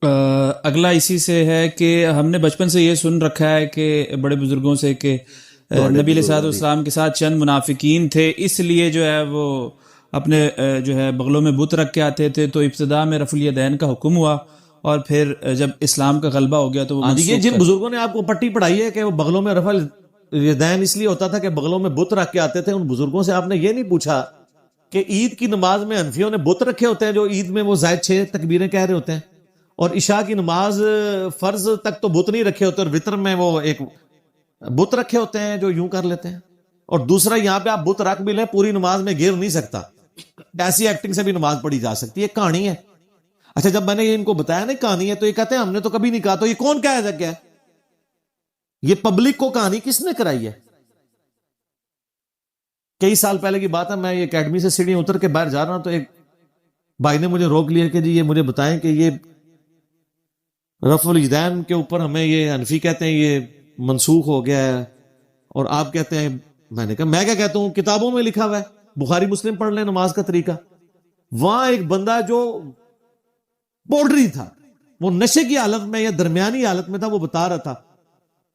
اگلا اسی سے ہے کہ ہم نے بچپن سے یہ سن رکھا ہے کہ بڑے بزرگوں سے کہ نبی علیہ الصلوۃ والسلام کے ساتھ چند منافقین تھے، اس لیے جو ہے وہ اپنے جو ہے بغلوں میں بت رکھ کے آتے تھے، تو ابتدا میں رفع الیدین کا حکم ہوا اور پھر جب اسلام کا غلبہ ہو گیا تو وہ یہ جن بزرگوں نے آپ کو پٹی پڑھائی ہے کہ وہ بغلوں میں رفع الیدین اس لیے ہوتا تھا کہ بغلوں میں بت رکھ کے آتے تھے، ان بزرگوں سے آپ نے یہ نہیں پوچھا کہ عید کی نماز میں حنفیوں نے بت رکھے ہوتے ہیں جو عید میں وہ زائد 6 تکبیریں کہہ رہے ہوتے ہیں، اور عشاء کی نماز فرض تک تو بت نہیں رکھے ہوتے، اور وطر میں وہ ایک بت رکھے ہوتے ہیں جو یوں کر لیتے ہیں. اور دوسرا یہاں پہ آپ بت رکھ بھی لیں پوری نماز میں گر نہیں سکتا، ایسی ایکٹنگ سے بھی نماز پڑھی جا سکتی ہے، کہانی ہے. اچھا جب میں نے یہ ان کو بتایا نا کہانی ہے تو یہ کہتے ہیں ہم نے تو کبھی نہیں کہا. تو یہ کون کہہ سکتا ہے؟ یہ پبلک کو کہانی کس نے کرائی ہے؟ کئی سال پہلے کی بات ہے، میں یہ اکیڈمی سے سیڑھیاں اتر کے باہر جا رہا ہوں تو ایک بھائی نے مجھے روک لیا کہ جی یہ مجھے بتائیں کہ یہ رفع الیدین کے اوپر ہمیں یہ حنفی کہتے ہیں یہ منسوخ ہو گیا ہے اور آپ کہتے ہیں. میں نے کہا میں کیا کہتا ہوں، کتابوں میں لکھا ہوا ہے، بخاری مسلم پڑھ لیں نماز کا طریقہ. وہاں ایک بندہ جو پوڈری تھا، وہ نشے کی حالت میں یا درمیانی حالت میں تھا، وہ بتا رہا تھا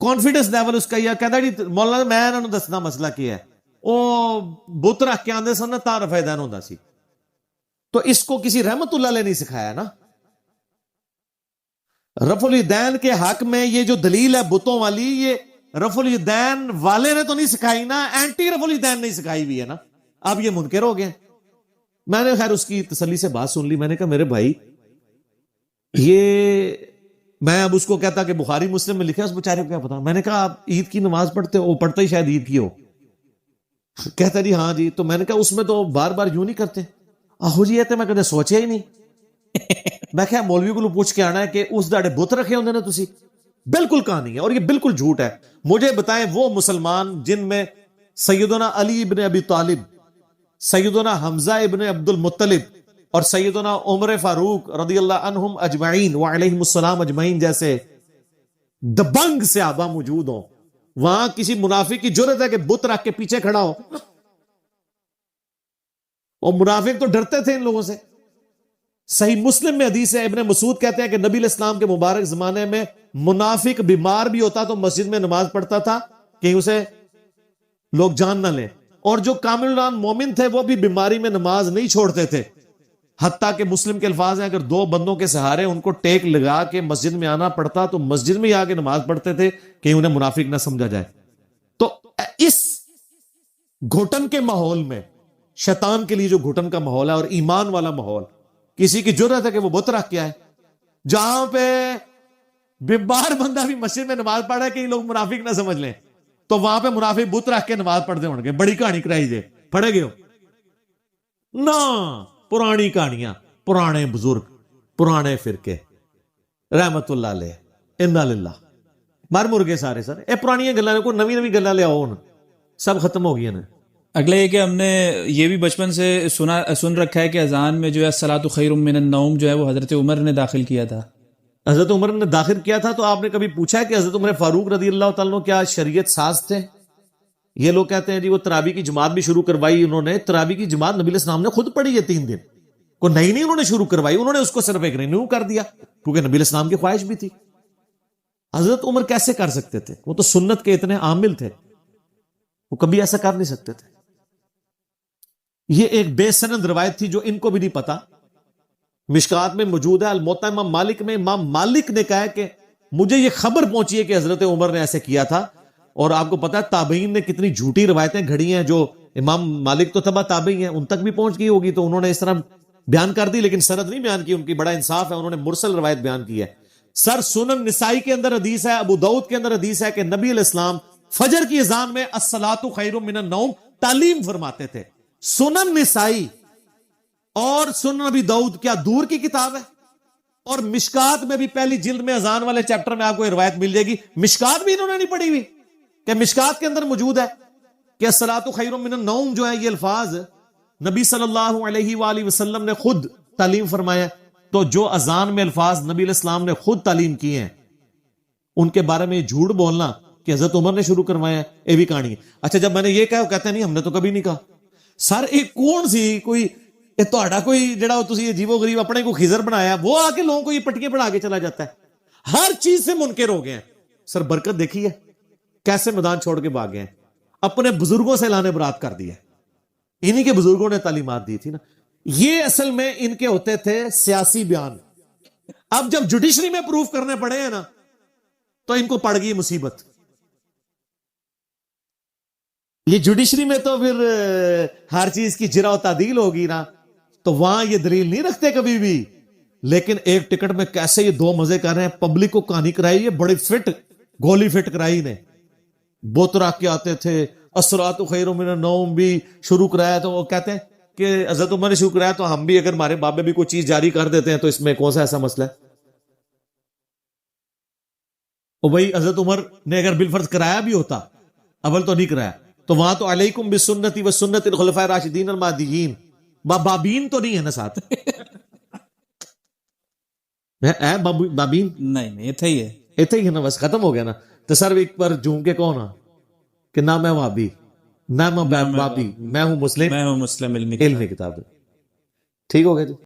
کانفیڈنس لیول اس کا یہ کہتا جی مولانا میں انہوں نے دسنا مسئلہ کیا ہے، وہ بت رکھ کے آندے سن تا رفع الیدین ہوندا سی. تو اس کو کسی رحمت اللہ علیہ نہیں سکھایا نا. رفع الیدین کے حق میں یہ جو دلیل ہے بتوں والی، یہ رفع الیدین والے نے تو نہیں سکھائی نا، اینٹی رفع الیدین نہیں سکھائی ہوئی ہے نا. اب یہ منکر ہو گئے. میں نے خیر اس کی تسلی سے بات سن لی. میں نے کہا میرے بھائی یہ میں اب اس کو کہتا کہ بخاری مسلم میں لکھا ہے، اس بیچارے کو کیا پتا. میں نے کہا آپ عید کی نماز پڑھتے ہو؟ پڑھتا ہی شاید عید کی ہو. کہتا جی ہاں جی. تو میں نے کہا اس میں تو بار بار یوں نہیں کرتے. آہو جی میں کدے سوچیا ہی نہیں. میں کہا مولوی کو پوچھ کے آنا ہے کہ اس داڑے بت رکھے ہوندے نا تسی. بالکل کہانی ہے اور یہ بالکل جھوٹ ہے. مجھے بتائیں وہ مسلمان جن میں سیدنا علی ابن ابی طالب، سیدنا حمزہ ابن عبد المطلب اور سیدنا عمر فاروق رضی اللہ عنہم اجمعین وعلیہم السلام اجمعین جیسے دبنگ صحابہ موجود ہوں، وہاں کسی منافق کی جرت ہے کہ بت رکھ کے پیچھے کھڑا ہو؟ اور منافق تو ڈرتے تھے ان لوگوں سے. صحیح مسلم میں حدیث ہے، ابن مسعود کہتے ہیں کہ نبی علیہ السلام کے مبارک زمانے میں منافق بیمار بھی ہوتا تو مسجد میں نماز پڑھتا تھا کہ اسے لوگ جان نہ لیں، اور جو کامل الایمان مومن تھے وہ بھی بیماری میں نماز نہیں چھوڑتے تھے. حتیٰ کہ مسلم کے الفاظ ہیں اگر 2 بندوں کے سہارے ان کو ٹیک لگا کے مسجد میں آنا پڑتا تو مسجد میں آ کے نماز پڑھتے تھے کہ انہیں منافق نہ سمجھا جائے. تو اس گھٹن کے ماحول میں، شیطان کے لیے جو گھٹن کا ماحول ہے اور ایمان والا ماحول، کسی کی جرت ہے کہ وہ بت رکھ کے آئے جہاں پہ بیمار بندہ بھی مسجد میں نماز پڑھ رہا ہے کہ یہ لوگ منافق نہ سمجھ لیں، تو وہاں پہ منافق بت رکھ کے نماز پڑھتے ہوں گے. بڑی کہانی کرائی جائے، پڑھے گئے ہو نا؟ پرانی کہانیاں، پرانے بزرگ، پرانے فرقے رحمت اللہ علیہ انا للہ مر مرگے سارے سر. اے پرانی گلاں کوئی نوی نوی گلاں لے آؤ، سب ختم ہو گئی نا. اگلا یہ کہ ہم نے یہ بھی بچپن سے سن رکھا ہے کہ اذان میں جو ہے الصلاۃ خیر من النوم جو ہے وہ حضرت عمر نے داخل کیا تھا. حضرت عمر نے داخل کیا تھا. تو آپ نے کبھی پوچھا ہے کہ حضرت عمر فاروق رضی اللہ تعالیٰ کیا شریعت ساز تھے؟ یہ لوگ کہتے ہیں جی وہ تراویح کی جماعت بھی شروع کروائی انہوں نے. تراویح کی جماعت نبی علیہ السلام نے خود پڑھی ہے 3 دن کو نہیں انہوں نے شروع کروائی، انہوں نے اس کو صرف ایک رینیو کر دیا کیونکہ نبی علیہ السلام کی خواہش بھی تھی. حضرت عمر کیسے کر سکتے تھے؟ وہ تو سنت کے اتنے عامل تھے، وہ کبھی ایسا کر نہیں سکتے تھے. یہ ایک بے سند روایت تھی جو ان کو بھی نہیں پتا. مشکات میں موجود ہے، الموطا امام مالک میں امام مالک نے کہا ہے کہ مجھے یہ خبر پہنچی ہے کہ حضرت عمر نے ایسے کیا تھا. اور آپ کو پتا ہے تابعین نے کتنی جھوٹی روایتیں گھڑی ہیں، جو امام مالک تو تبع تابعی ہیں، ان تک بھی پہنچ گئی ہوگی تو انہوں نے اس طرح بیان کر دی، لیکن سند نہیں بیان کی. ان کی بڑا انصاف ہے، انہوں نے مرسل روایت بیان کی ہے. سر سنن نسائی کے اندر حدیث ہے، ابو داؤد کے اندر حدیث ہے کہ نبی علیہ السلام فجر کی اذان میں الصلاۃ خیر من النوم تعلیم فرماتے تھے. سنن نسائی اور سنن ابی داؤد کیا دور کی کتاب ہے؟ اور مشکات میں بھی پہلی جلد میں اذان والے چیپٹر میں آپ کو یہ روایت مل جائے گی. مشکات بھی انہوں نے نہیں پڑھی ہوئی کہ مشکات کے اندر موجود ہے کہ الصلاۃ خیر من النوم جو ہے یہ الفاظ نبی صلی اللہ علیہ وآلہ وسلم نے خود تعلیم فرمایا. تو جو اذان میں الفاظ نبی علیہ السلام نے خود تعلیم کیے ہیں ان کے بارے میں جھوٹ بولنا کہ حضرت عمر نے شروع کروایا ہے، یہ بھی کہانی ہے. اچھا جب میں نے یہ کہا وہ کہتے ہیں نہیں ہم نے تو کبھی نہیں کہا. سر ایک کون سی کوئی یہ تہاڈا کوئی جڑا تسی عجیب و غریب اپنے کو خضر بنایا وہ آ کے لوگوں کو یہ پٹکیاں پڑھا کے چلا جاتا ہے. ہر چیز سے منکر ہو گئے ہیں. سر برکت دیکھی ہے کیسے میدان چھوڑ کے بھاگ گئے ہیں, اپنے بزرگوں سے لانے برات کر دیا. انہی کے بزرگوں نے تعلیمات دی تھی نا. یہ اصل میں ان کے ہوتے تھے سیاسی بیان. اب جب جوڈیشری میں پروف کرنے پڑے ہیں نا تو ان کو پڑ گئی مصیبت. یہ جوڈیشری میں تو پھر ہر چیز کی جرا و تعدیل ہوگی نا, تو وہاں یہ دلیل نہیں رکھتے کبھی بھی. لیکن ایک ٹکٹ میں کیسے یہ دو مزے کر رہے ہیں. پبلک کو کہانی کرائی, یہ بڑی فٹ گولی فٹ کرائی نے. بوترا کے آتے تھے, اسرات خیر من النوم بھی شروع کرایا, تو وہ کہتے ہیں کہ حضرت عمر نے شروع کرایا تو ہم بھی اگر ہمارے بابے بھی کوئی چیز جاری کر دیتے ہیں تو اس میں کون سا ایسا مسئلہ ہے. اور بھائی حضرت عمر نے اگر بالفرض کرایا بھی ہوتا, اول تو نہیں کرایا, تو وہاں تو علیکم بسنتی و سنت الخلفاء الراشدین المہدیین, بابین تو نہیں ہے نا ساتھ. بابین نہیں یہ تھا ہی ہے, اتنے ہی ہے نا, بس ختم ہو گیا نا. تو سر ایک پر جھوم کے کون آ کہ نہ میں وابی نہ میں بابی, میں ہوں مسلم میں ہوں مسلم علمی علمی کتاب. ٹھیک ہو گیا جی.